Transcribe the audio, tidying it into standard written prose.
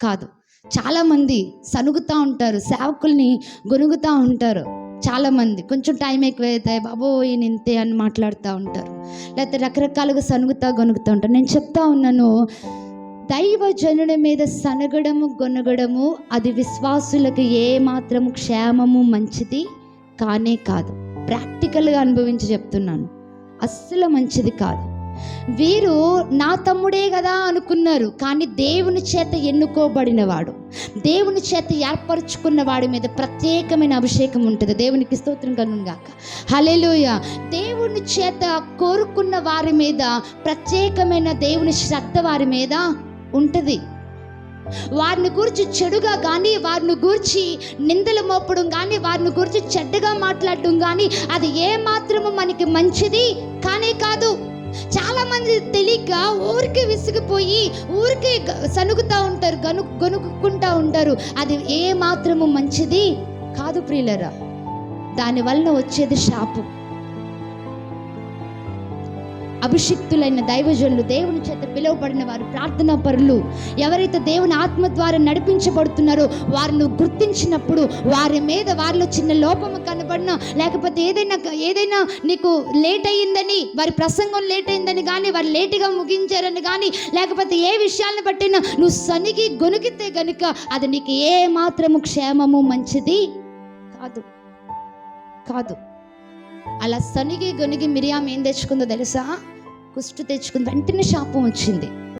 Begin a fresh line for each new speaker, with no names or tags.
కాదు. చాలామంది సనుగుతూ ఉంటారు, సేవకుల్ని గొనుగుతూ ఉంటారు. చాలామంది కొంచెం టైం ఎక్కువైతే బాబోయ్ ఇంతే అని మాట్లాడుతూ ఉంటారు, లేకపోతే రకరకాలుగా సనుగుతూ గొనుగుతూ ఉంటారు. నేను చెప్తా ఉన్నాను, దైవజనుడి మీద సనగడము గొనగడము అది విశ్వాసులకు ఏ మాత్రము క్షేమము మంచిది కానే కాదు. ప్రాక్టికల్గా అనుభవించి చెప్తున్నాను, అస్సలు మంచిది కాదు. వీరు నా తమ్ముడే కదా అనుకున్నారు, కానీ దేవుని చేత ఎన్నుకోబడినవాడు, దేవుని చేత ఏర్పరచుకున్న వాడి మీద ప్రత్యేకమైన అభిషేకం ఉంటుంది. దేవునికి స్తోత్రం కలుగుగాక. హల్లెలూయా. దేవుని చేత కోరుకున్న వారి మీద ప్రత్యేకమైన దేవుని శ్రద్ధ వారి మీద ఉంటుంది. వారిని గురించి చెడుగా కానీ, వారిని గురించి నిందలు మోపడం కానీ, వారిని గురించి చెడ్డగా మాట్లాడడం కానీ అది ఏ మాత్రము మనకి మంచిది కానే కాదు. చాలా మంది తెలియక ఊరికి విసిగిపోయి ఊరికి సనుగుతూ ఉంటారు, గొనుక్కుంటూ ఉంటారు. అది ఏ మాత్రము మంచిది కాదు ప్రియులరా. దానివల్ల వచ్చేది శాపం. అభిషిక్తులైన దైవజనులు, దేవుని చేత పిలువబడిన వారు, ప్రార్థనా పరులు, ఎవరైతే దేవుని ఆత్మ ద్వారా నడిపించబడుతున్నారో వారిని గుర్తించినప్పుడు వారి మీద వారిలో చిన్న లోపము కనబడినా, లేకపోతే ఏదైనా నీకు లేట్ అయ్యిందని, వారి ప్రసంగం లేట్ అయిందని కానీ, వారు లేటుగా ముగించారని కానీ, లేకపోతే ఏ విషయాలను బట్టినా నువ్వు సనిగి గొనిగితే గనుక అది నీకు ఏ మాత్రము క్షేమము మంచిది కాదు కాదు. అలా సనిగి గొనిగి మిరియాం ఏం తెచ్చుకుందో తెలుసా? కుష్టు తెచ్చుకుంది. వెంటనే శాపం వచ్చింది.